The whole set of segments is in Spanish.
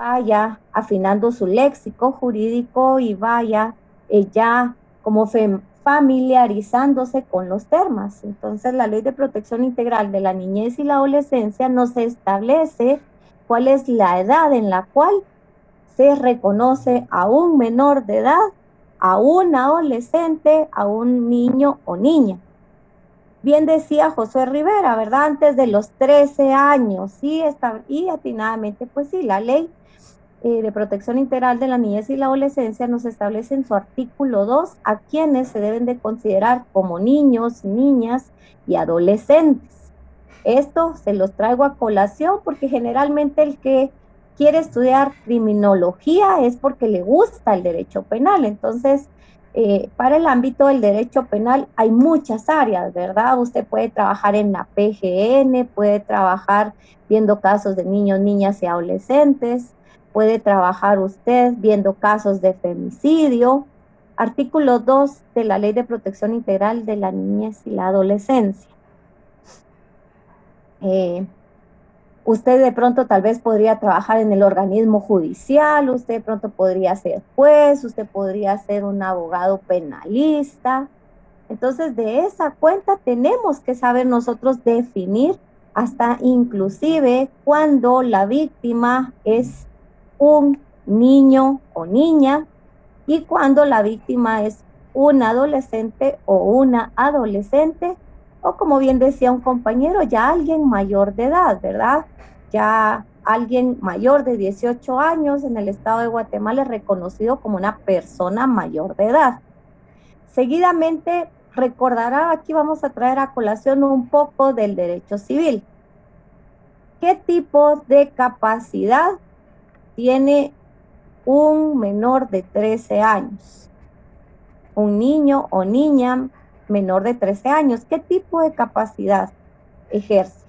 vaya afinando su léxico jurídico y vaya ya como familiarizándose con los temas. Entonces, la Ley de Protección Integral de la Niñez y la Adolescencia nos establece cuál es la edad en la cual se reconoce a un menor de edad, a un adolescente, a un niño o niña. Bien decía José Rivera, ¿verdad? Antes de los 13 años, sí, y atinadamente, pues sí, la Ley de Protección Integral de la Niñez y la Adolescencia nos establece en su artículo 2 a quienes se deben de considerar como niños, niñas y adolescentes. Esto se los traigo a colación porque generalmente el que quiere estudiar criminología es porque le gusta el derecho penal. Entonces, para el ámbito del derecho penal hay muchas áreas, ¿verdad? Usted puede trabajar en la PGN, puede trabajar viendo casos de niños, niñas y adolescentes, puede trabajar usted viendo casos de femicidio. Artículo 2 de la Ley de Protección Integral de la Niñez y la Adolescencia. Usted de pronto tal vez podría trabajar en el organismo judicial, usted de pronto podría ser juez, usted podría ser un abogado penalista. Entonces, de esa cuenta tenemos que saber nosotros definir hasta inclusive cuando la víctima es un niño o niña y cuando la víctima es un adolescente o una adolescente, o como bien decía un compañero, ya alguien mayor de edad, ¿verdad? Ya alguien mayor de 18 años en el estado de Guatemala es reconocido como una persona mayor de edad. Seguidamente, recordará, aquí vamos a traer a colación un poco del derecho civil. ¿Qué tipo de capacidad tiene un menor de 13 años? Un niño o niña menor de 13 años, ¿qué tipo de capacidad ejerce?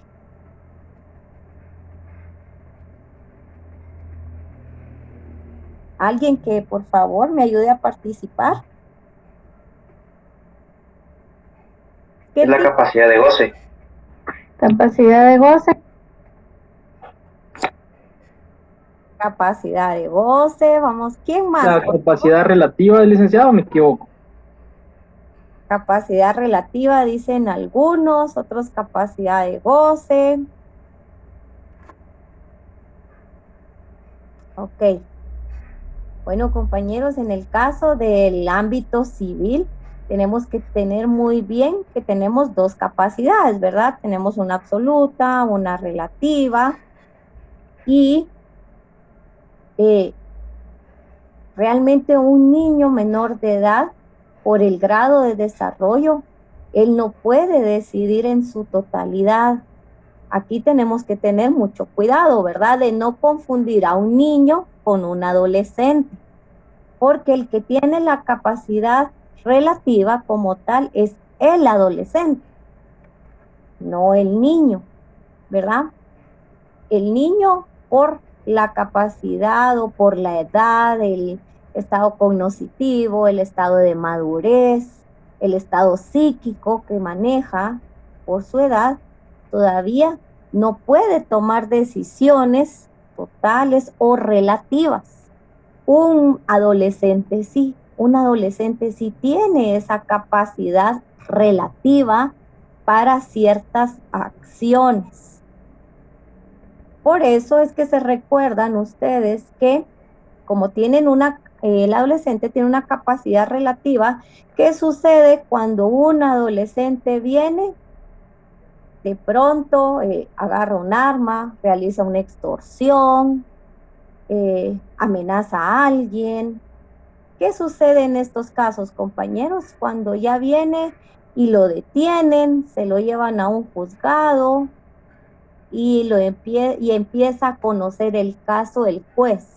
Alguien que por favor me ayude a participar. Es la capacidad de goce. Capacidad de goce. Capacidad de goce, vamos, ¿quién más? La capacidad relativa del licenciado, me equivoco. Capacidad relativa, dicen algunos, otros capacidad de goce. Ok. Bueno, compañeros, en el caso del ámbito civil, tenemos que tener muy bien que tenemos dos capacidades, ¿verdad? Tenemos una absoluta, una relativa, y realmente un niño menor de edad, por el grado de desarrollo, él no puede decidir en su totalidad. Aquí tenemos que tener mucho cuidado, ¿verdad? De no confundir a un niño con un adolescente, porque el que tiene la capacidad relativa como tal es el adolescente, no el niño, ¿verdad? El niño por la capacidad o por la edad, el estado cognitivo, el estado de madurez, el estado psíquico que maneja por su edad, todavía no puede tomar decisiones totales o relativas. Un adolescente sí tiene esa capacidad relativa para ciertas acciones. Por eso es que se recuerdan ustedes que como tienen el adolescente tiene una capacidad relativa, ¿qué sucede cuando un adolescente viene? De pronto agarra un arma, realiza una extorsión, amenaza a alguien. ¿Qué sucede en estos casos, compañeros? Cuando ya viene y lo detienen, se lo llevan a un juzgado y empieza a conocer el caso el juez.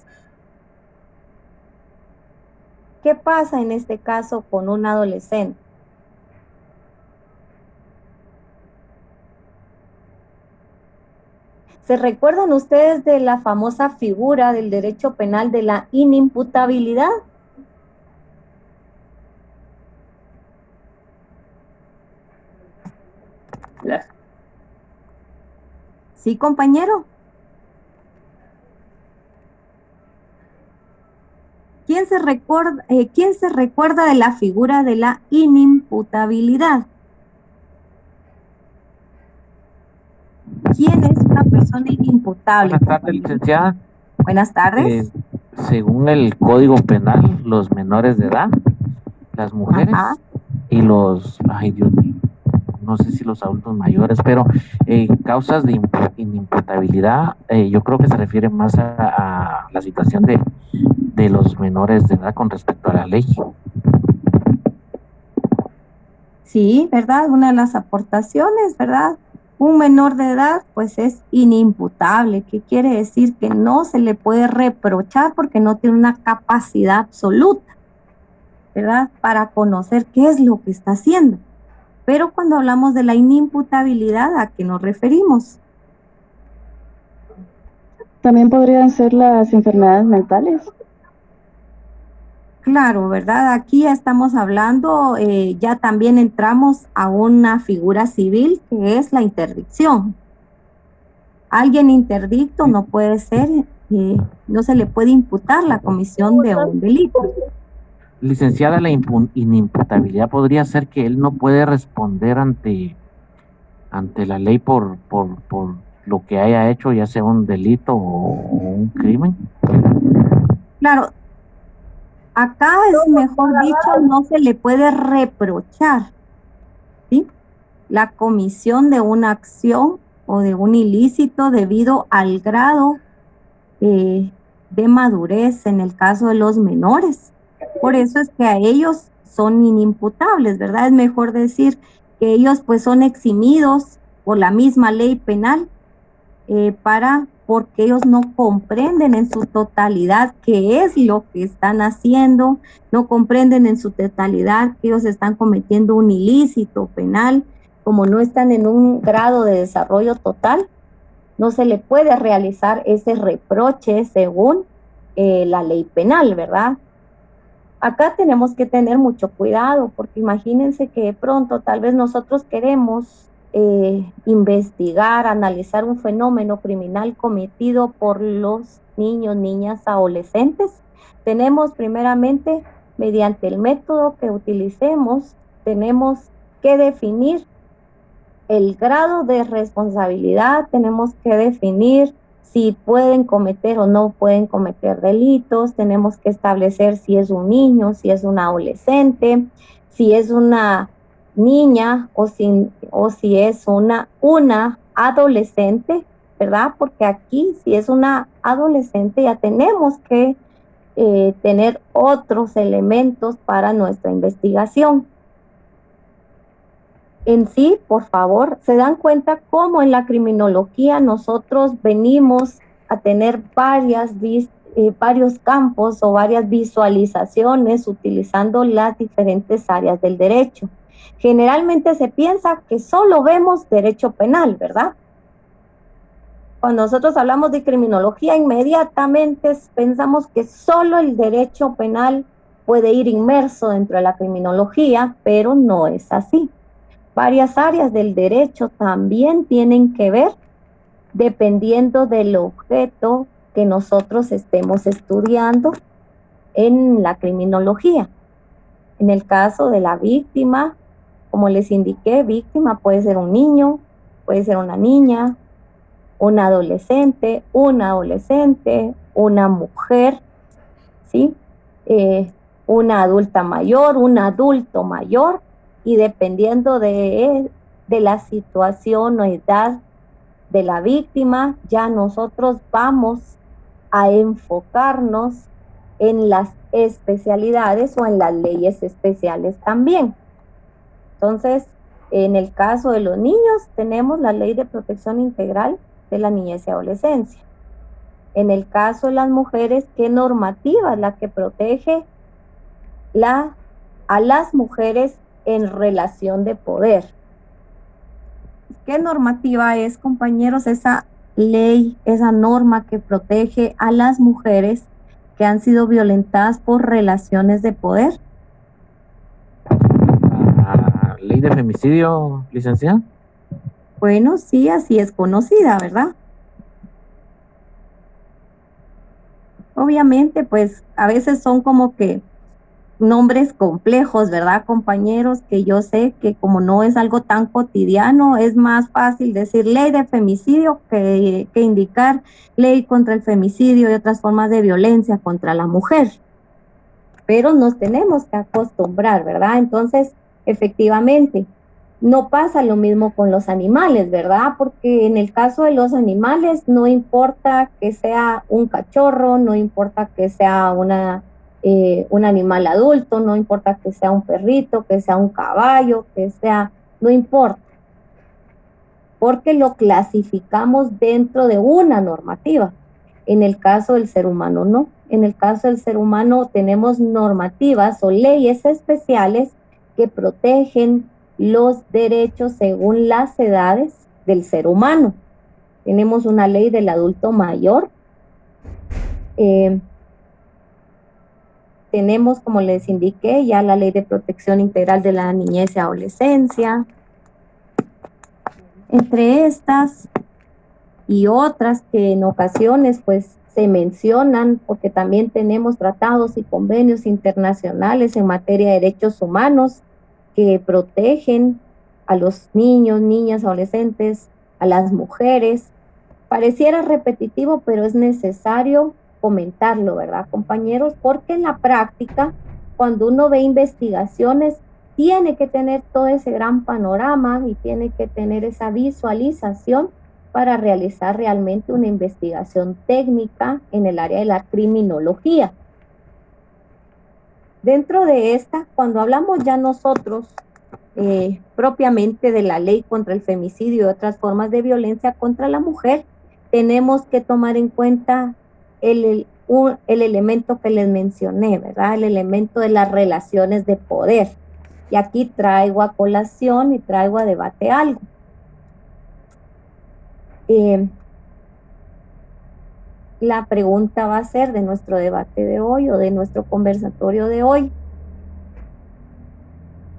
¿Qué pasa en este caso con un adolescente? ¿Se recuerdan ustedes de la famosa figura del derecho penal de la inimputabilidad? Sí, compañero. ¿Quién se recuerda de la figura de la inimputabilidad? ¿Quién es una persona inimputable? Buenas tardes, licenciada. Buenas tardes. Según el Código Penal, los menores de edad, las mujeres Ajá. y los, ay Dios mío, no sé si los adultos mayores, pero causas de inimputabilidad, yo creo que se refiere más a la situación de los menores de edad con respecto a la ley. Sí, ¿verdad? Una de las aportaciones, ¿verdad? Un menor de edad, pues es inimputable. ¿Qué quiere decir? Que no se le puede reprochar porque no tiene una capacidad absoluta, ¿verdad? Para conocer qué es lo que está haciendo. Pero cuando hablamos de la inimputabilidad, ¿a qué nos referimos? También podrían ser las enfermedades mentales. Claro, ¿verdad? Aquí ya estamos hablando, ya también entramos a una figura civil que es la interdicción. Alguien interdicto no puede ser, no se le puede imputar la comisión de un delito. Licenciada, la inimputabilidad podría ser que él no puede responder ante la ley por lo que haya hecho, ya sea un delito o un crimen. Claro, acá es mejor dicho, no se le puede reprochar, ¿sí? La comisión de una acción o de un ilícito debido al grado de madurez en el caso de los menores. Por eso es que a ellos son inimputables, ¿verdad? Es mejor decir que ellos pues son eximidos por la misma ley penal porque ellos no comprenden en su totalidad qué es lo que están haciendo, no comprenden en su totalidad que ellos están cometiendo un ilícito penal, como no están en un grado de desarrollo total, no se le puede realizar ese reproche según la ley penal, ¿verdad? Acá tenemos que tener mucho cuidado porque imagínense que de pronto tal vez nosotros queremos investigar, analizar un fenómeno criminal cometido por los niños, niñas, adolescentes. Tenemos primeramente, mediante el método que utilicemos, tenemos que definir el grado de responsabilidad, tenemos que definir si pueden cometer o no pueden cometer delitos, tenemos que establecer si es un niño, si es un adolescente, si es una niña o si es una adolescente, ¿verdad? Porque aquí si es una adolescente ya tenemos que tener otros elementos para nuestra investigación. En sí, por favor, se dan cuenta cómo en la criminología nosotros venimos a tener varios campos o varias visualizaciones utilizando las diferentes áreas del derecho. Generalmente se piensa que solo vemos derecho penal, ¿verdad? Cuando nosotros hablamos de criminología, inmediatamente pensamos que solo el derecho penal puede ir inmerso dentro de la criminología, pero no es así. Varias áreas del derecho también tienen que ver dependiendo del objeto que nosotros estemos estudiando en la criminología. En el caso de la víctima, como les indiqué, víctima puede ser un niño, puede ser una niña, un adolescente, una mujer, ¿sí? Una adulta mayor, un adulto mayor, y dependiendo de la situación o edad de la víctima, ya nosotros vamos a enfocarnos en las especialidades o en las leyes especiales también. Entonces, en el caso de los niños, tenemos la Ley de Protección Integral de la Niñez y Adolescencia. En el caso de las mujeres, ¿qué normativa es la que protege a las mujeres en relación de poder? ¿Qué normativa es, compañeros, esa ley, esa norma que protege a las mujeres que han sido violentadas por relaciones de poder? ¿Ley de femicidio, licenciada? Bueno, sí, así es conocida, ¿verdad? obviamente, pues a veces son como que nombres complejos, ¿verdad, compañeros? Que yo sé que como no es algo tan cotidiano, es más fácil decir ley de femicidio que indicar ley contra el femicidio y otras formas de violencia contra la mujer. Pero nos tenemos que acostumbrar, ¿verdad? Entonces, efectivamente, no pasa lo mismo con los animales, ¿verdad? Porque en el caso de los animales no importa que sea un cachorro, no importa que sea un animal adulto, no importa que sea un perrito, que sea un caballo, no importa, porque lo clasificamos dentro de una normativa. En el caso del ser humano, no. En el caso del ser humano tenemos normativas o leyes especiales que protegen los derechos según las edades del ser humano. Tenemos una ley del adulto mayor. Tenemos, como les indiqué, ya la ley de protección integral de la niñez y adolescencia. Entre estas y otras que en ocasiones pues se mencionan, porque también tenemos tratados y convenios internacionales en materia de derechos humanos que protegen a los niños, niñas, adolescentes, a las mujeres. Pareciera repetitivo, pero es necesario comentarlo, ¿verdad, compañeros? Porque en la práctica, cuando uno ve investigaciones, tiene que tener todo ese gran panorama y tiene que tener esa visualización para realizar realmente una investigación técnica en el área de la criminología. Dentro de esta, cuando hablamos ya nosotros propiamente de la ley contra el femicidio y otras formas de violencia contra la mujer, tenemos que tomar en cuenta el elemento que les mencioné, ¿verdad? El elemento de las relaciones de poder. Y aquí traigo a colación y traigo a debate algo. La pregunta va a ser de nuestro debate de hoy o de nuestro conversatorio de hoy.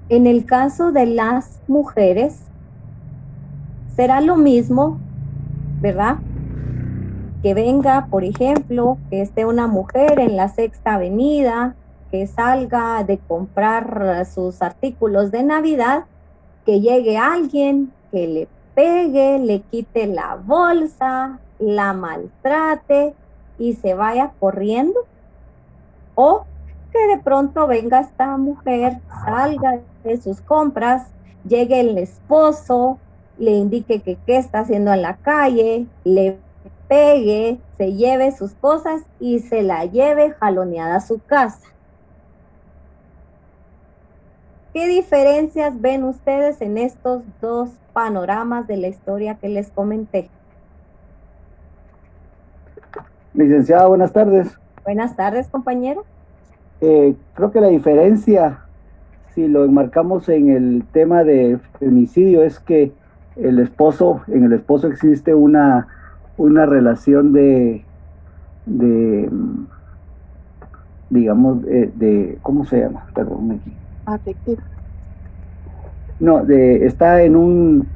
En el caso de las mujeres, será lo mismo, ¿verdad? Que venga, por ejemplo, que esté una mujer en la Sexta Avenida, que salga de comprar sus artículos de Navidad, que llegue alguien, que le pegue, le quite la bolsa, la maltrate y se vaya corriendo. O que de pronto venga esta mujer, salga de sus compras, llegue el esposo, le indique que qué está haciendo en la calle, le pegue, se lleve sus cosas y se la lleve jaloneada a su casa. ¿Qué diferencias ven ustedes en estos dos panoramas de la historia que les comenté? Licenciada, buenas tardes. Buenas tardes, compañero. Creo que la diferencia, si lo enmarcamos en el tema de femicidio, es que en el esposo existe una relación digamos, ¿cómo se llama? Perdón, aquí. Afectivo. No, está en un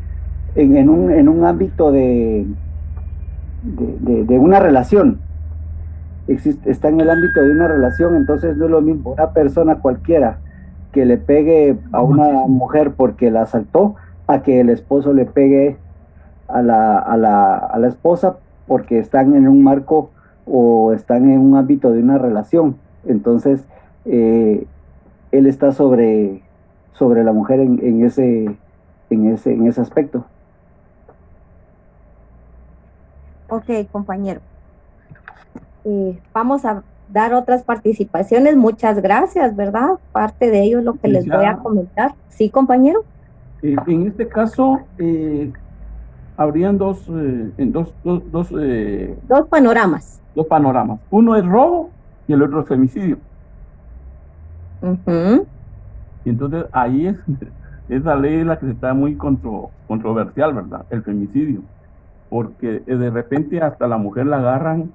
ámbito de una relación. Está en el ámbito de una relación, entonces no es lo mismo una persona cualquiera que le pegue a una mujer porque la asaltó, a que el esposo le pegue a la esposa porque están en un marco o están en un ámbito de una relación. Entonces, él está sobre la mujer en ese aspecto. Ok, compañero. Vamos a dar otras participaciones. Muchas gracias, ¿verdad? Parte de ello es lo que les voy a comentar. Sí, compañero. En este caso, habrían dos panoramas. Dos panoramas. Uno es robo y el otro es femicidio. Y entonces ahí esa ley es la que está muy controversial, ¿verdad? El femicidio. Porque de repente hasta la mujer la agarran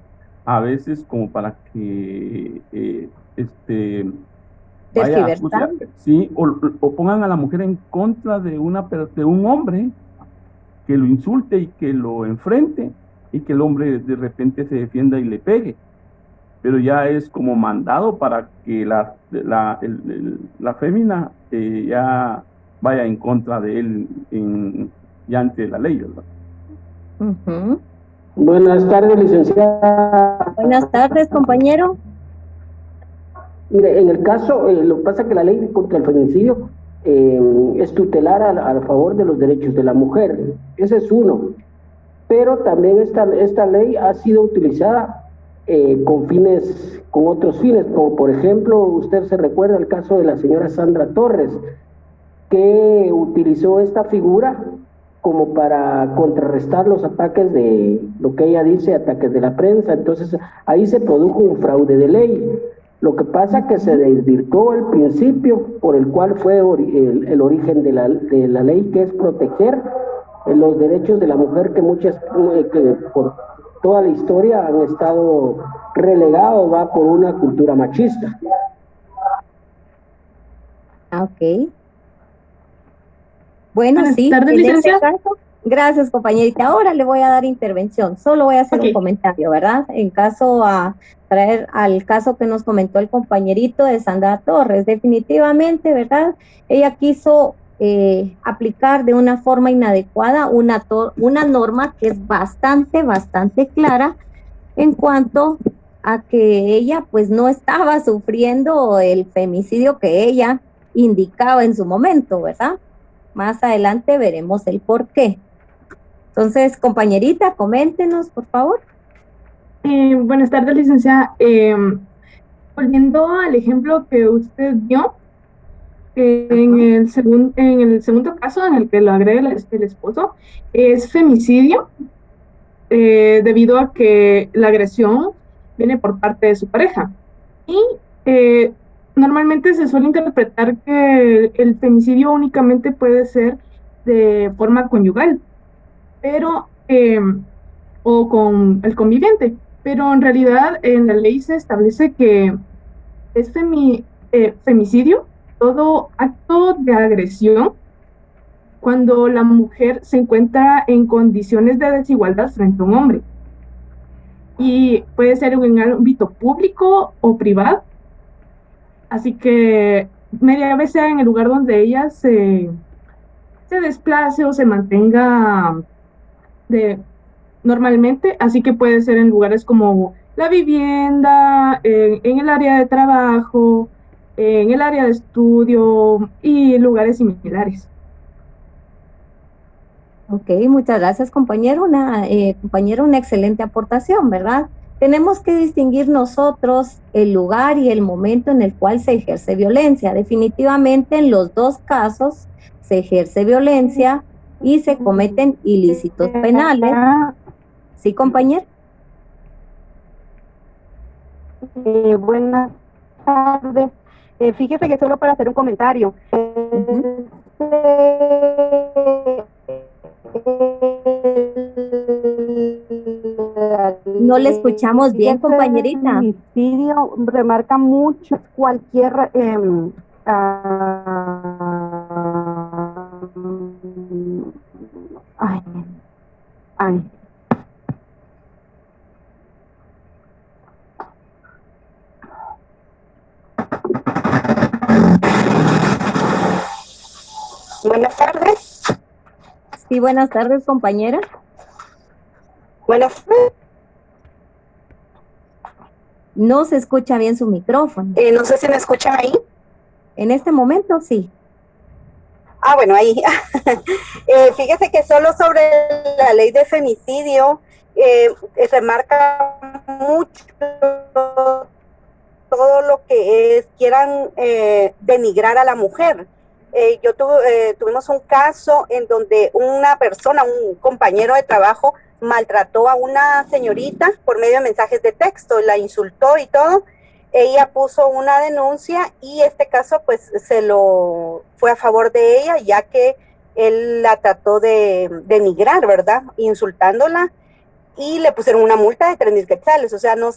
a veces como para que vaya a juzgar, sí, o pongan a la mujer en contra de un hombre que lo insulte y que lo enfrente y que el hombre de repente se defienda y le pegue. pero ya es como mandado para que la fémina ya vaya en contra de él ya ante la ley, ¿verdad? Ujú. Buenas tardes, licenciada. Buenas tardes, compañero. Mire, en el caso, lo que pasa es que la ley contra el feminicidio es tutelar a favor de los derechos de la mujer. Ese es uno. Pero también esta ley ha sido utilizada con otros fines, como por ejemplo, usted se recuerda el caso de la señora Sandra Torres, que utilizó esta figura como para contrarrestar los ataques de, lo que ella dice, ataques de la prensa. Entonces ahí se produjo un fraude de ley. Lo que pasa es que se desvirtuó el principio por el cual fue el origen de la ley, que es proteger los derechos de la mujer, que por toda la historia han estado relegados por una cultura machista. Ok. Bueno, Buenas sí, tardes, en este licenciada. caso, gracias, compañerita. Ahora le voy a dar intervención. Solo voy a hacer un comentario, ¿verdad? En caso a traer al caso que nos comentó el compañerito de Sandra Torres. Definitivamente, ¿verdad? Ella quiso aplicar de una forma inadecuada una norma que es bastante clara en cuanto a que ella pues no estaba sufriendo el femicidio que ella indicaba en su momento, ¿verdad? Más adelante veremos el por qué. Entonces, compañerita, coméntenos, por favor. Buenas tardes, licenciada. Volviendo al ejemplo que usted dio, en el segundo caso en el que lo agrega el esposo, es femicidio, debido a que la agresión viene por parte de su pareja. Y normalmente se suele interpretar que el femicidio únicamente puede ser de forma conyugal, pero o con el conviviente, pero en realidad en la ley se establece que es femicidio todo acto de agresión cuando la mujer se encuentra en condiciones de desigualdad frente a un hombre. Y puede ser en el ámbito público o privado. Así que media vez sea en el lugar donde ella se desplace o se mantenga normalmente, así que puede ser en lugares como la vivienda, en el área de trabajo, en el área de estudio y lugares similares. Ok, muchas gracias, compañero. Una excelente aportación, ¿verdad? Tenemos que distinguir nosotros el lugar y el momento en el cual se ejerce violencia. Definitivamente en los dos casos se ejerce violencia y se cometen ilícitos penales. ¿Sí, compañero? Buenas tardes. Fíjese que solo para hacer un comentario. No le escuchamos bien, compañerita. El femicidio remarca mucho cualquier Buenas tardes. Sí, buenas tardes, compañera. Buenas tardes. No se escucha bien su micrófono. No sé si me escuchan ahí. En este momento, sí. Bueno, ahí. Fíjese que solo sobre la ley de femicidio remarca mucho todo lo que quieran denigrar a la mujer. Tuvimos un caso en donde una persona, un compañero de trabajo, maltrató a una señorita por medio de mensajes de texto, la insultó y todo. Ella puso una denuncia y este caso pues fue a favor de ella, ya que él la trató de denigrar, ¿verdad? Insultándola, y le pusieron una multa de 3,000 quetzales. O sea, no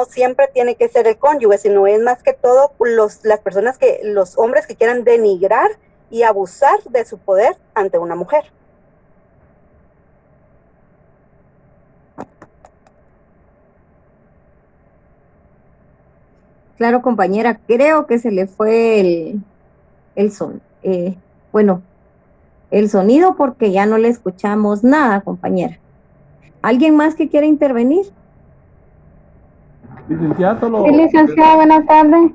siempre tiene que ser el cónyuge, sino es más que todo los hombres que quieran denigrar y abusar de su poder ante una mujer. Claro, compañera, creo que se le fue el son. Bueno, el sonido porque ya no le escuchamos nada, compañera. ¿Alguien más que quiera intervenir? Licenciada, solo... Sí, licenciada, buenas tardes.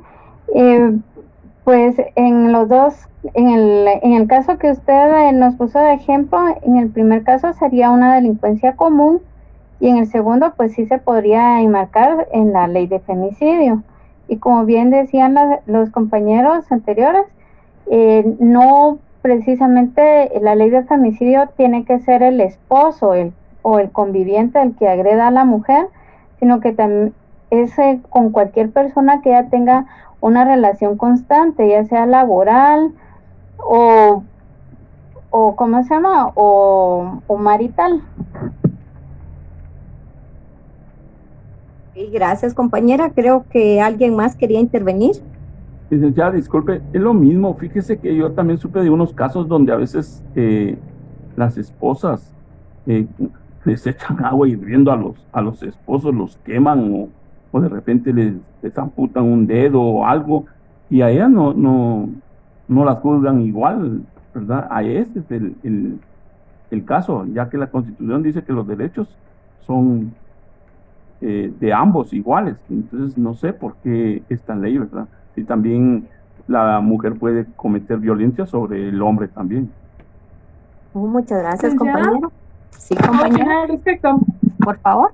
Pues en los dos, en el caso que usted nos puso de ejemplo, en el primer caso sería una delincuencia común y en el segundo pues sí se podría enmarcar en la ley de femicidio. Y como bien decían los compañeros anteriores, no precisamente la ley de femicidio tiene que ser el esposo o el conviviente el que agreda a la mujer, sino que también es con cualquier persona que ya tenga una relación constante, ya sea laboral o ¿cómo se llama? O marital. Sí, gracias, compañera. Creo que alguien más quería intervenir. Licenciada, disculpe, es lo mismo. Fíjese que yo también supe de unos casos donde a veces las esposas les echan agua hirviendo a los esposos, los queman o de repente les amputan un dedo o algo y a ellas no las juzgan igual, ¿verdad? A ese es el caso, ya que la Constitución dice que los derechos son de ambos iguales. Entonces no sé por qué esta ley, ¿verdad? Y también la mujer puede cometer violencia sobre el hombre también. Muchas gracias, Licenciada. compañero. Sí, compañera. Al respecto. Por favor.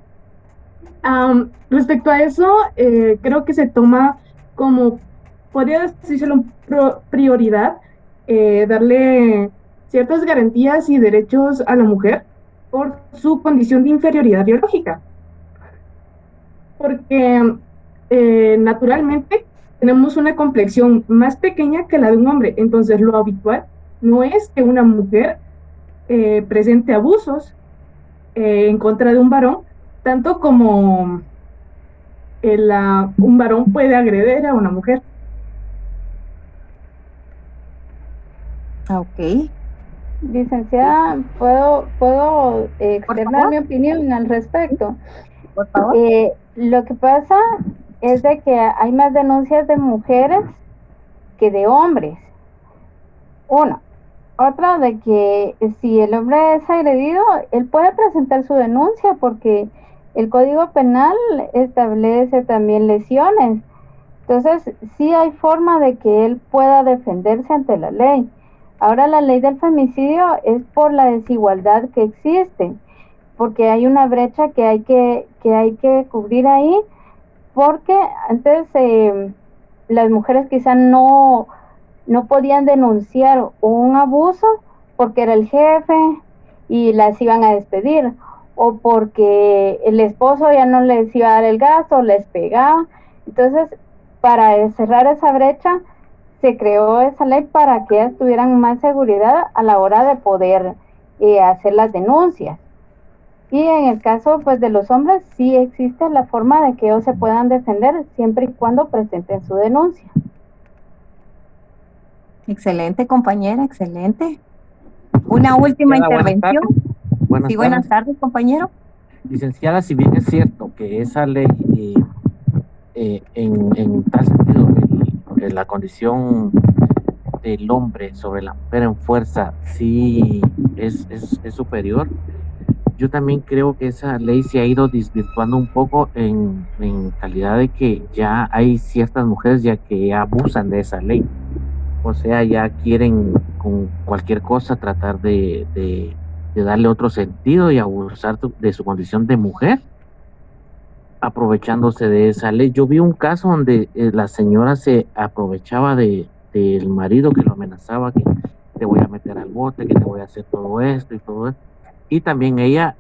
Respecto a eso, creo que se toma como, podría decírselo, prioridad, darle ciertas garantías y derechos a la mujer por su condición de inferioridad biológica. Porque naturalmente tenemos una complexión más pequeña que la de un hombre, entonces lo habitual no es que una mujer presente abusos en contra de un varón, tanto como un varón puede agredir a una mujer. Ok. Licenciada, ¿puedo externar mi opinión al respecto? Por favor. Lo que pasa es de que hay más denuncias de mujeres que de hombres. Uno. Otra, de que si el hombre es agredido, él puede presentar su denuncia porque el Código Penal establece también lesiones. Entonces, sí hay forma de que él pueda defenderse ante la ley. Ahora, la ley del femicidio es por la desigualdad que existe, porque hay una brecha que hay que cubrir ahí, porque antes las mujeres quizás no podían denunciar un abuso porque era el jefe y las iban a despedir, o porque el esposo ya no les iba a dar el gasto, les pegaba. Entonces, para cerrar esa brecha, se creó esa ley para que ellas tuvieran más seguridad a la hora de poder hacer las denuncias. Y en el caso pues de los hombres, sí existe la forma de que ellos se puedan defender siempre y cuando presenten su denuncia. Excelente, compañera, excelente. Una última intervención. Buenas tardes, compañero. Licenciada, si bien es cierto que esa ley, en tal sentido, la condición del hombre sobre la mujer en fuerza sí es superior, yo también creo que esa ley se ha ido desvirtuando un poco en calidad de que ya hay ciertas mujeres ya que abusan de esa ley. O sea, ya quieren con cualquier cosa tratar de darle otro sentido y abusar de su condición de mujer, aprovechándose de esa ley. Yo vi un caso donde la señora se aprovechaba del marido que lo amenazaba, que te voy a meter al bote, que te voy a hacer todo esto y todo esto. Y también ella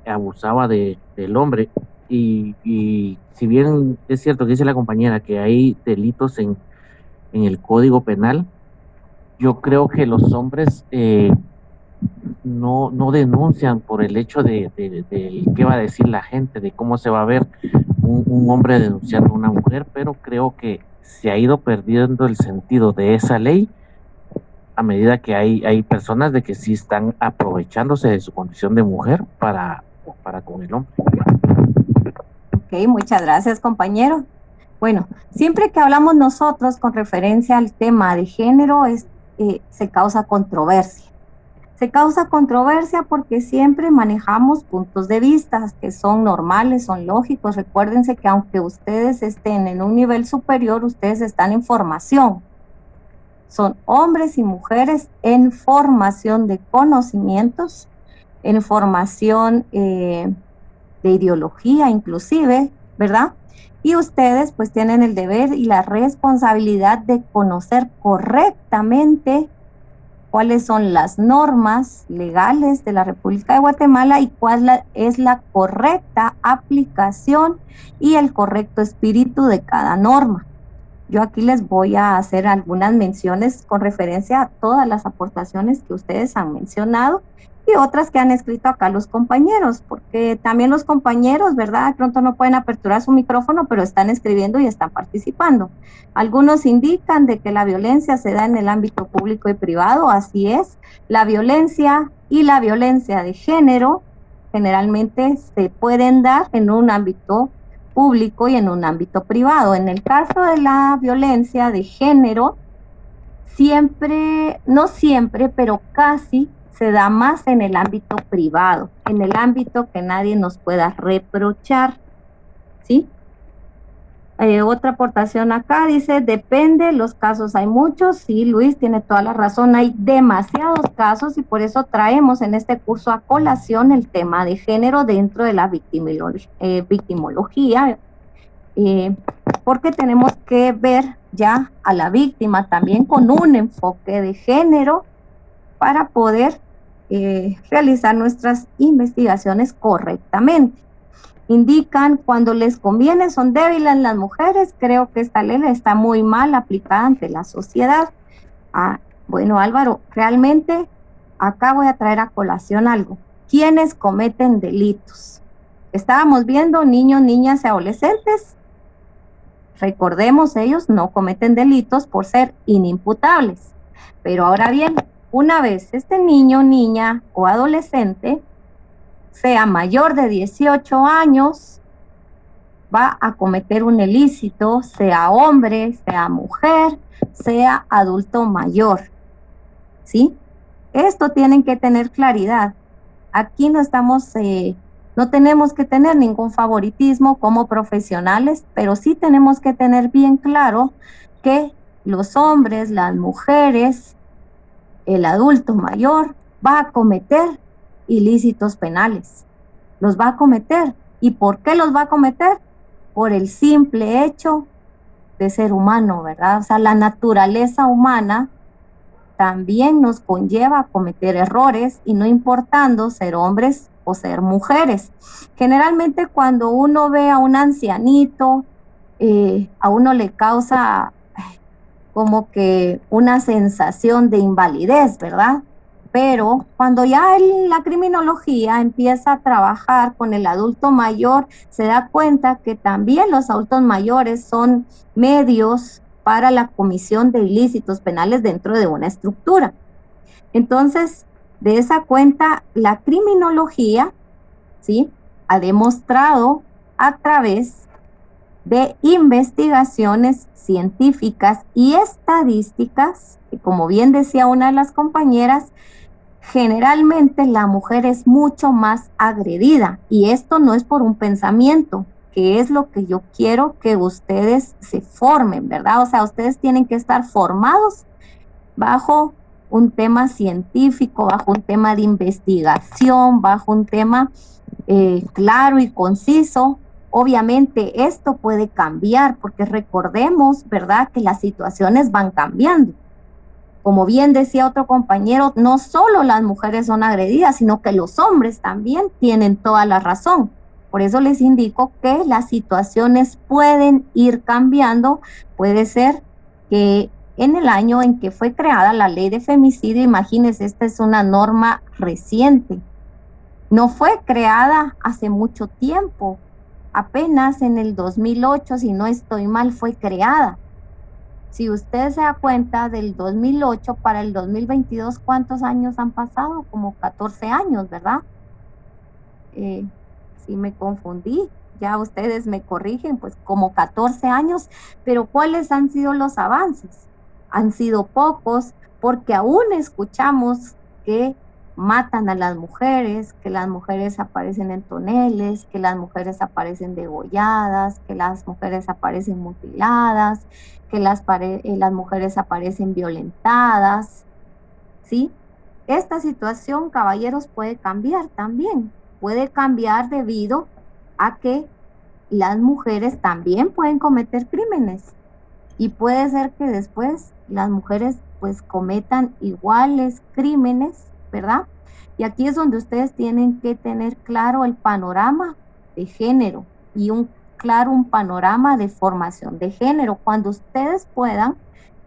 abusaba del hombre. Y si bien es cierto que dice la compañera que hay delitos en el Código Penal, yo creo que los hombres no denuncian por el hecho de qué va a decir la gente, de cómo se va a ver un hombre denunciando a una mujer, pero creo que se ha ido perdiendo el sentido de esa ley a medida que hay personas de que sí están aprovechándose de su condición de mujer para con el hombre. Ok, muchas gracias, compañero. Bueno, siempre que hablamos nosotros con referencia al tema de género, se causa controversia. Se causa controversia porque siempre manejamos puntos de vista que son normales, son lógicos. Recuérdense que aunque ustedes estén en un nivel superior, ustedes están en formación. Son hombres y mujeres en formación de conocimientos, en formación de ideología inclusive, ¿verdad? Y ustedes pues tienen el deber y la responsabilidad de conocer correctamente cuáles son las normas legales de la República de Guatemala y cuál es la correcta aplicación y el correcto espíritu de cada norma. Yo aquí les voy a hacer algunas menciones con referencia a todas las aportaciones que ustedes han mencionado y otras que han escrito acá los compañeros, porque también los compañeros, ¿verdad? De pronto no pueden aperturar su micrófono, pero están escribiendo y están participando. Algunos indican de que la violencia se da en el ámbito público y privado, así es. La violencia y la violencia de género generalmente se pueden dar en un ámbito público y en un ámbito privado. En el caso de la violencia de género, siempre, no siempre, pero casi se da más en el ámbito privado, en el ámbito que nadie nos pueda reprochar, ¿sí? Otra aportación acá dice, depende, los casos hay muchos. Sí, Luis tiene toda la razón, hay demasiados casos y por eso traemos en este curso a colación el tema de género dentro de la victimología, porque tenemos que ver ya a la víctima también con un enfoque de género para poder realizar nuestras investigaciones correctamente. Indican cuando les conviene son débiles las mujeres. Creo que esta ley está muy mal aplicada ante la sociedad. Bueno, Álvaro, realmente acá voy a traer a colación algo. ¿Quiénes cometen delitos? Estábamos viendo niños, niñas y adolescentes. Recordemos, ellos no cometen delitos por ser inimputables. Pero ahora bien, una vez este niño, niña o adolescente sea mayor de 18 años, va a cometer un ilícito, sea hombre, sea mujer, sea adulto mayor, ¿sí? Esto tienen que tener claridad. Aquí no estamos, no tenemos que tener ningún favoritismo como profesionales, pero sí tenemos que tener bien claro que los hombres, las mujeres, el adulto mayor va a cometer ilícitos penales, los va a cometer. ¿Y por qué los va a cometer? Por el simple hecho de ser humano, ¿verdad? O sea, la naturaleza humana también nos conlleva a cometer errores y no importando ser hombres o ser mujeres. Generalmente cuando uno ve a un ancianito, a uno le causa como que una sensación de invalidez, ¿verdad? Pero cuando ya la criminología empieza a trabajar con el adulto mayor, se da cuenta que también los adultos mayores son medios para la comisión de ilícitos penales dentro de una estructura. Entonces, de esa cuenta, la criminología, ¿sí?, ha demostrado a través de investigaciones científicas y estadísticas, que como bien decía una de las compañeras, generalmente la mujer es mucho más agredida, y esto no es por un pensamiento, que es lo que yo quiero que ustedes se formen, ¿verdad? O sea, ustedes tienen que estar formados bajo un tema científico, bajo un tema de investigación, bajo un tema claro y conciso. Obviamente esto puede cambiar porque recordemos, ¿verdad?, que las situaciones van cambiando. Como bien decía otro compañero, no solo las mujeres son agredidas, sino que los hombres también tienen toda la razón. Por eso les indico que las situaciones pueden ir cambiando. Puede ser que en el año en que fue creada la ley de femicidio, imagínense, esta es una norma reciente. No fue creada hace mucho tiempo. Apenas en el 2008, si no estoy mal, fue creada. Si usted se da cuenta, del 2008 para el 2022, ¿cuántos años han pasado? Como 14 años, ¿verdad? Sí, me confundí. ya ustedes me corrigen, pues como 14 años, pero ¿cuáles han sido los avances? Han sido pocos, porque aún escuchamos que matan a las mujeres, que las mujeres aparecen en toneles, que las mujeres aparecen degolladas, que las mujeres aparecen mutiladas, que las mujeres aparecen violentadas, ¿sí? Esta situación, caballeros, puede cambiar también. Puede cambiar debido a que las mujeres también pueden cometer crímenes. Y puede ser que después las mujeres pues cometan iguales crímenes, ¿verdad? Y aquí es donde ustedes tienen que tener claro el panorama de género y un panorama de formación de género. Cuando ustedes puedan,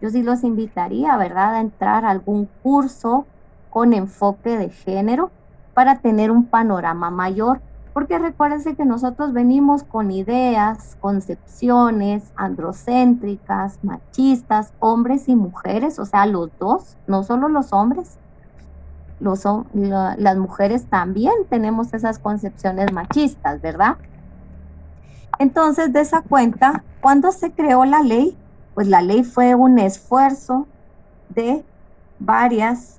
yo sí los invitaría, ¿verdad?, a entrar a algún curso con enfoque de género para tener un panorama mayor, porque recuérdense que nosotros venimos con ideas, concepciones androcéntricas, machistas, hombres y mujeres, o sea, los dos, no solo los hombres, las mujeres también tenemos esas concepciones machistas, ¿verdad? Entonces, de esa cuenta, cuando se creó la ley, pues la ley fue un esfuerzo de varios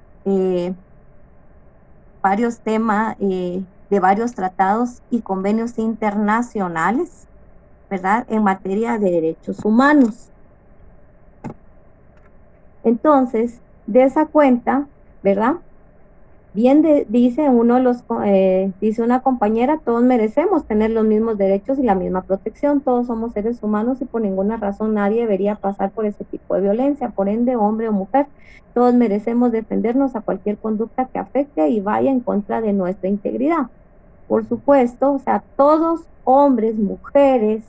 temas, de varios tratados y convenios internacionales, ¿verdad?, en materia de derechos humanos. Entonces, de esa cuenta, ¿verdad?, bien dice dice una compañera, todos merecemos tener los mismos derechos y la misma protección, todos somos seres humanos y por ninguna razón nadie debería pasar por ese tipo de violencia, por ende, hombre o mujer, todos merecemos defendernos a cualquier conducta que afecte y vaya en contra de nuestra integridad. Por supuesto, o sea, todos, hombres, mujeres,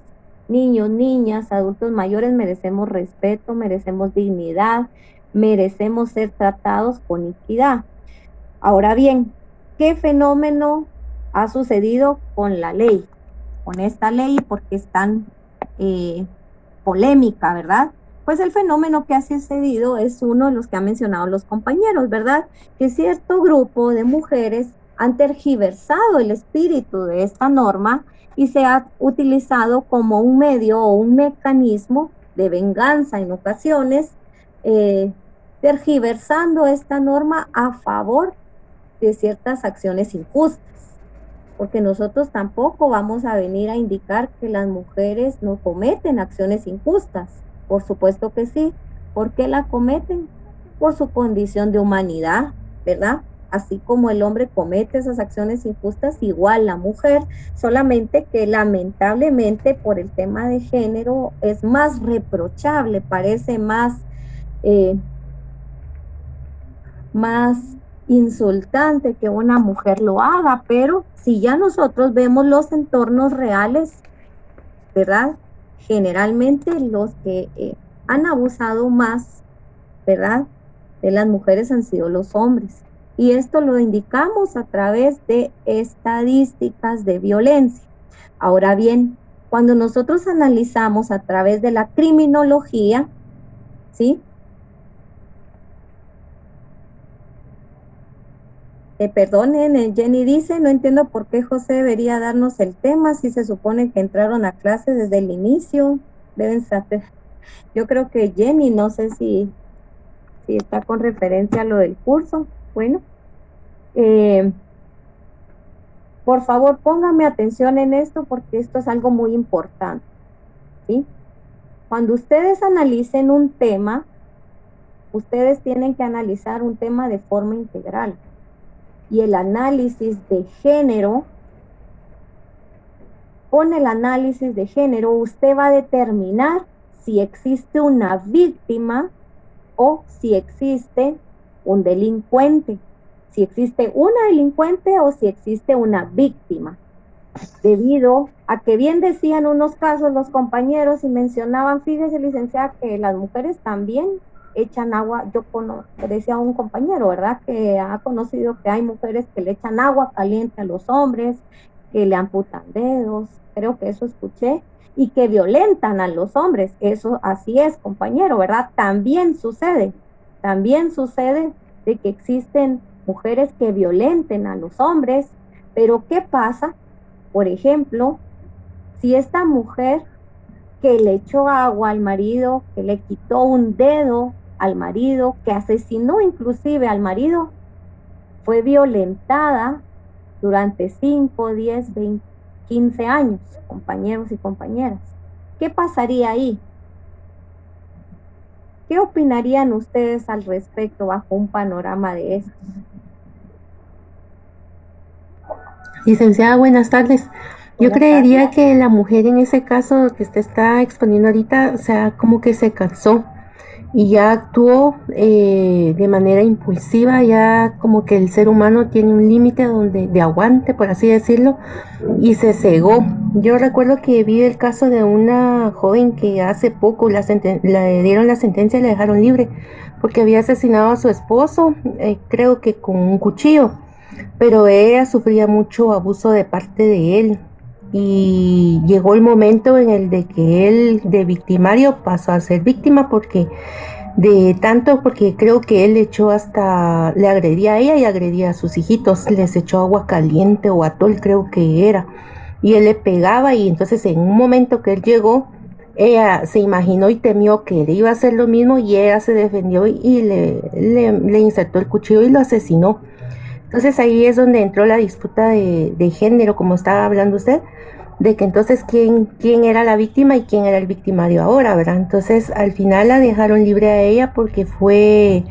niños, niñas, adultos mayores, merecemos respeto, merecemos dignidad, merecemos ser tratados con equidad. Ahora bien, ¿qué fenómeno ha sucedido con la ley? Con esta ley, porque es tan polémica, ¿verdad? Pues el fenómeno que ha sucedido es uno de los que han mencionado los compañeros, ¿verdad? Que cierto grupo de mujeres han tergiversado el espíritu de esta norma y se ha utilizado como un medio o un mecanismo de venganza en ocasiones, tergiversando esta norma a favor de ciertas acciones injustas, porque nosotros tampoco vamos a venir a indicar que las mujeres no cometen acciones injustas, por supuesto que sí. ¿Por qué la cometen? Por su condición de humanidad, ¿verdad? Así como el hombre comete esas acciones injustas, igual la mujer, solamente que lamentablemente por el tema de género es más reprochable, parece más insultante que una mujer lo haga, pero si ya nosotros vemos los entornos reales, ¿verdad? Generalmente los que han abusado más, ¿verdad?, de las mujeres han sido los hombres. Y esto lo indicamos a través de estadísticas de violencia. Ahora bien, cuando nosotros analizamos a través de la criminología, ¿sí?, perdonen, Jenny dice, no entiendo por qué José debería darnos el tema si se supone que entraron a clase desde el inicio. Deben saber. Yo creo que Jenny, no sé si está con referencia a lo del curso. Bueno, por favor, póngame atención en esto porque esto es algo muy importante, ¿sí? Cuando ustedes analicen un tema, ustedes tienen que analizar un tema de forma integral. Y el análisis de género, con el análisis de género, usted va a determinar si existe una víctima o si existe un delincuente. Si existe una delincuente o si existe una víctima. Debido a que bien decían unos casos los compañeros y mencionaban, fíjese licenciada, que las mujeres también echan agua. Yo decía un compañero, ¿verdad?, que ha conocido que hay mujeres que le echan agua caliente a los hombres, que le amputan dedos, creo que eso escuché, y que violentan a los hombres. Eso así es, compañero, ¿verdad? También sucede de que existen mujeres que violenten a los hombres, pero ¿qué pasa? Por ejemplo, Si esta mujer que le echó agua al marido, que le quitó un dedo al marido, que asesinó inclusive al marido, fue violentada durante 5, 10, 20, 15 años, compañeros y compañeras. ¿Qué pasaría ahí? ¿Qué opinarían ustedes al respecto bajo un panorama de estos? Licenciada, buenas tardes. Yo creería que la mujer en ese caso que usted está exponiendo ahorita, o sea, como que se cansó y ya actuó de manera impulsiva, ya como que el ser humano tiene un límite de aguante, por así decirlo, y se cegó. Yo recuerdo que vi el caso de una joven que hace poco le dieron la sentencia y la dejaron libre porque había asesinado a su esposo, creo que con un cuchillo, pero ella sufría mucho abuso de parte de él. Y llegó el momento en el de que él de victimario pasó a ser víctima porque creo que él le agredía a ella y agredía a sus hijitos, les echó agua caliente o atol creo que era, y él le pegaba, y entonces en un momento que él llegó, ella se imaginó y temió que él iba a hacer lo mismo y ella se defendió y le insertó el cuchillo y lo asesinó. Entonces ahí es donde entró la disputa de género, como estaba hablando usted, de que entonces quién era la víctima y quién era el victimario ahora, ¿verdad? Entonces al final la dejaron libre a ella porque fue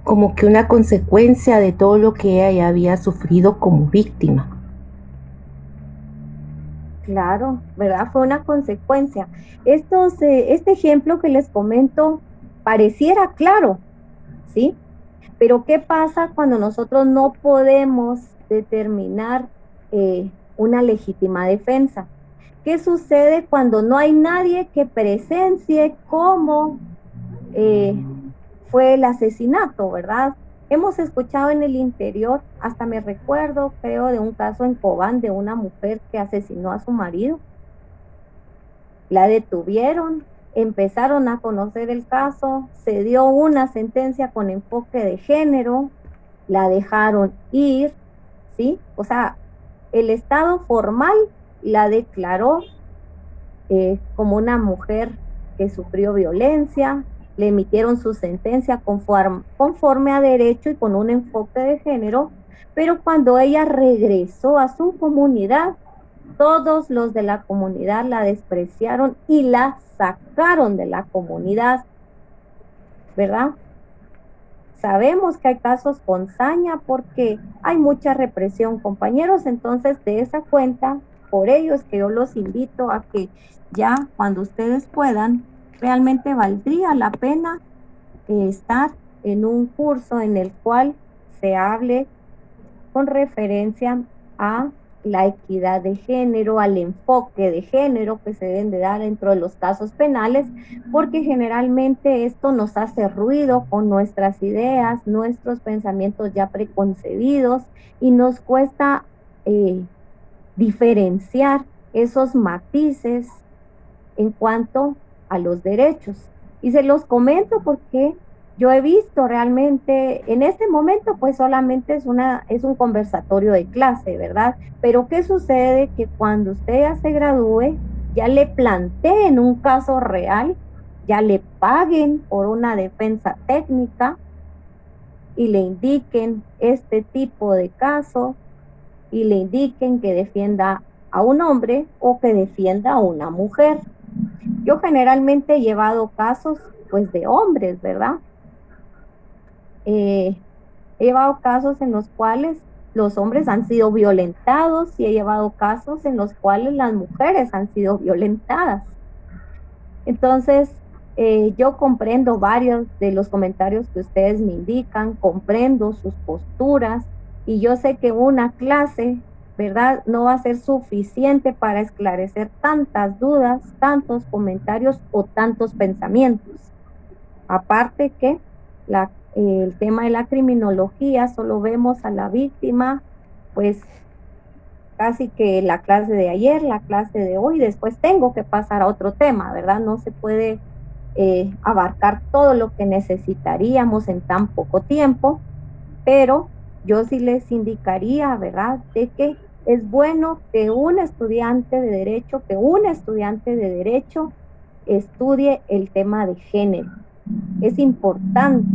como que una consecuencia de todo lo que ella ya había sufrido como víctima. Claro, ¿verdad? Fue una consecuencia. Este ejemplo que les comento pareciera claro, ¿sí? Pero ¿qué pasa cuando nosotros no podemos determinar una legítima defensa? ¿Qué sucede cuando no hay nadie que presencie cómo fue el asesinato, verdad? Hemos escuchado en el interior, hasta me recuerdo, creo, de un caso en Cobán de una mujer que asesinó a su marido. La detuvieron, empezaron a conocer el caso, se dio una sentencia con enfoque de género, la dejaron ir, ¿sí? O sea, el Estado formal la declaró como una mujer que sufrió violencia, le emitieron su sentencia conforme a derecho y con un enfoque de género, pero cuando ella regresó a su comunidad, todos los de la comunidad la despreciaron y la sacaron de la comunidad, ¿verdad? Sabemos que hay casos con saña porque hay mucha represión, compañeros, entonces de esa cuenta, por ello es que yo los invito a que ya cuando ustedes puedan, realmente valdría la pena estar en un curso en el cual se hable con referencia a la equidad de género, al enfoque de género que se deben de dar dentro de los casos penales, porque generalmente esto nos hace ruido con nuestras ideas, nuestros pensamientos ya preconcebidos, y nos cuesta diferenciar esos matices en cuanto a los derechos. Y se los comento porque yo he visto realmente, en este momento pues solamente es un conversatorio de clase, ¿verdad? Pero ¿qué sucede? Que cuando usted ya se gradúe, ya le planteen un caso real, ya le paguen por una defensa técnica y le indiquen este tipo de caso y le indiquen que defienda a un hombre o que defienda a una mujer. Yo generalmente he llevado casos pues de hombres, ¿verdad? He llevado casos en los cuales los hombres han sido violentados y he llevado casos en los cuales las mujeres han sido violentadas. Entonces, yo comprendo varios de los comentarios que ustedes me indican, comprendo sus posturas y yo sé que una clase, ¿verdad?, no va a ser suficiente para esclarecer tantas dudas, tantos comentarios o tantos pensamientos. Aparte que el tema de la criminología, solo vemos a la víctima, pues casi que la clase de ayer, la clase de hoy, después tengo que pasar a otro tema, ¿verdad? No se puede abarcar todo lo que necesitaríamos en tan poco tiempo, pero yo sí les indicaría, ¿verdad?, de que Es bueno que un estudiante de derecho estudie el tema de género. Es importante.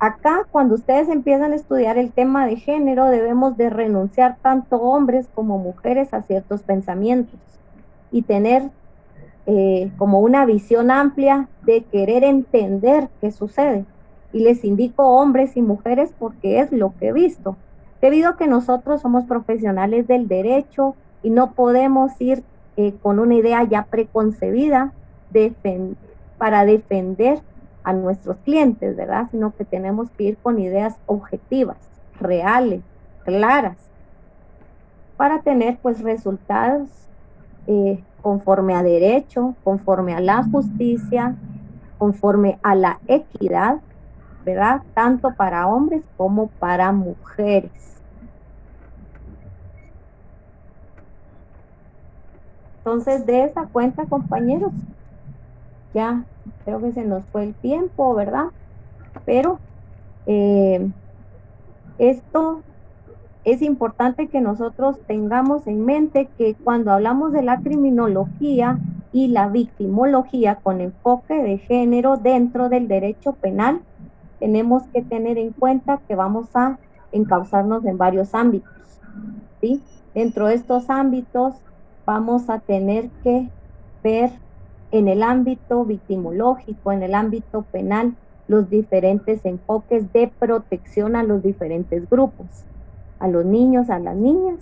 Acá, cuando ustedes empiezan a estudiar el tema de género, debemos de renunciar tanto hombres como mujeres a ciertos pensamientos y tener como una visión amplia de querer entender qué sucede. Y les indico hombres y mujeres porque es lo que he visto. Debido a que nosotros somos profesionales del derecho y no podemos ir con una idea ya preconcebida para defender a nuestros clientes, ¿verdad? Sino que tenemos que ir con ideas objetivas, reales, claras, para tener pues resultados conforme a derecho, conforme a la justicia, conforme a la equidad, ¿verdad? Tanto para hombres como para mujeres. Entonces, de esa cuenta, compañeros, ya creo que se nos fue el tiempo, ¿verdad? Pero esto es importante que nosotros tengamos en mente que cuando hablamos de la criminología y la victimología con enfoque de género dentro del derecho penal, tenemos que tener en cuenta que vamos a encauzarnos en varios ámbitos, ¿sí? Dentro de estos ámbitos vamos a tener que ver en el ámbito victimológico, en el ámbito penal, los diferentes enfoques de protección a los diferentes grupos, a los niños, a las niñas,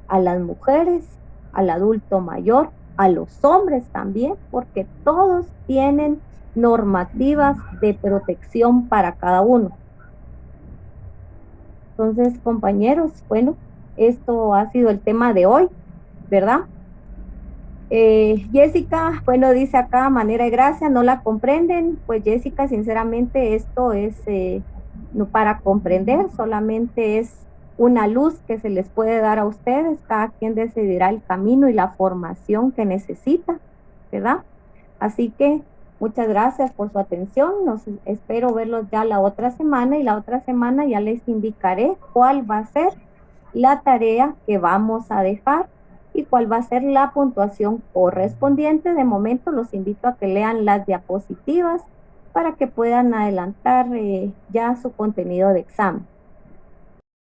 a las mujeres, al adulto mayor, a los hombres también, porque todos tienen normativas de protección para cada uno. Entonces, compañeros, bueno, esto ha sido el tema de hoy, ¿verdad? Jessica, bueno, dice acá, manera de gracia, no la comprenden. Pues Jessica, sinceramente, esto es no para comprender, solamente es una luz que se les puede dar a ustedes. Cada quien decidirá el camino y la formación que necesita, ¿verdad? Así que muchas gracias por su atención. Espero verlos ya la otra semana, y la otra semana ya les indicaré cuál va a ser la tarea que vamos a dejar y cuál va a ser la puntuación correspondiente. De momento los invito a que lean las diapositivas para que puedan adelantar ya su contenido de examen.